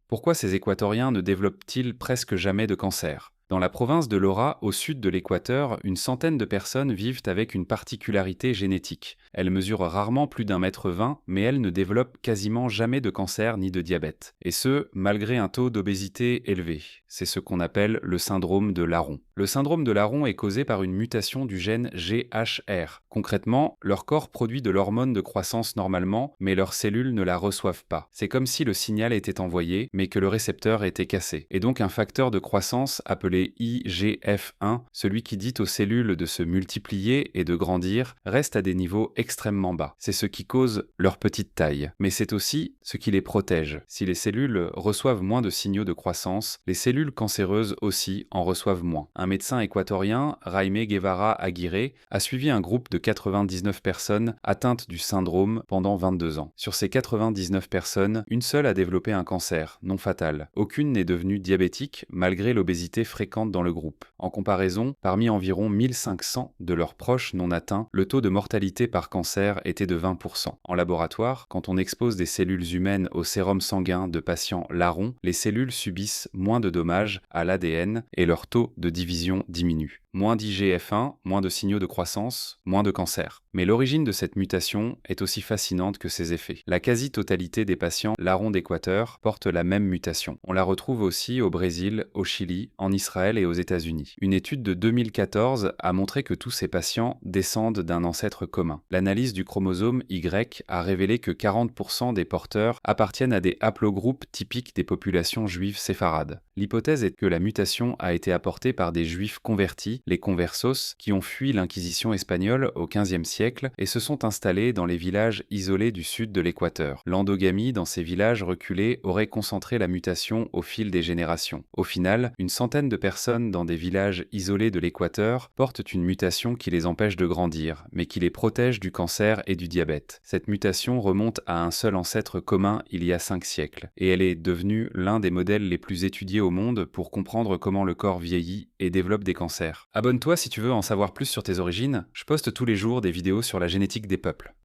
Pourquoi ces équatoriens ne développent-ils presque jamais de cancer? Dans la province de Lara, au sud de l'équateur, une centaine de personnes vivent avec une particularité génétique. Elles mesurent rarement plus d'1,20 m, mais elles ne développent quasiment jamais de cancer ni de diabète. Et ce, malgré un taux d'obésité élevé. C'est ce qu'on appelle le syndrome de Laron. Le syndrome de Laron est causé par une mutation du gène GHR. Concrètement, leur corps produit de l'hormone de croissance normalement, mais leurs cellules ne la reçoivent pas. C'est comme si le signal était envoyé, mais que le récepteur était cassé. Et donc un facteur de croissance appelé IGF-1, celui qui dit aux cellules de se multiplier et de grandir, reste à des niveaux extrêmement bas. C'est ce qui cause leur petite taille. Mais c'est aussi ce qui les protège. Si les cellules reçoivent moins de signaux de croissance, les cellules cancéreuses aussi en reçoivent moins. Un médecin équatorien, Jaime Guevara Aguirre, a suivi un groupe de 99 personnes atteintes du syndrome pendant 22 ans. Sur ces 99 personnes, une seule a développé un cancer, non fatal. Aucune n'est devenue diabétique, malgré l'obésité fréquente dans le groupe. En comparaison, parmi environ 1500 de leurs proches non atteints, le taux de mortalité par cancer était de 20%. En laboratoire, quand on expose des cellules humaines au sérum sanguin de patients larrons, les cellules subissent moins de dommages à l'ADN et leur taux de division diminue. Moins d'IGF-1, moins de signaux de croissance, moins de cancer. Mais l'origine de cette mutation est aussi fascinante que ses effets. La quasi-totalité des patients larrons d'Équateur portent la même mutation. On la retrouve aussi au Brésil, au Chili, en Israël et aux États-Unis. Une étude de 2014 a montré que tous ces patients descendent d'un ancêtre commun. L'analyse du chromosome Y a révélé que 40% des porteurs appartiennent à des haplogroupes typiques des populations juives séfarades. L'hypothèse est que la mutation a été apportée par des juifs convertis, les conversos, qui ont fui l'Inquisition espagnole au XVe siècle et se sont installés dans les villages isolés du sud de l'Équateur. L'endogamie dans ces villages reculés aurait concentré la mutation au fil des générations. Au final, une centaine de personnes dans des villages isolés de l'Équateur portent une mutation qui les empêche de grandir, mais qui les protège du cancer et du diabète. Cette mutation remonte à un seul ancêtre commun il y a 5 siècles, et elle est devenue l'un des modèles les plus étudiés au monde pour comprendre comment le corps vieillit et développe des cancers. Abonne-toi si tu veux en savoir plus sur tes origines, je poste tous les jours des vidéos sur la génétique des peuples.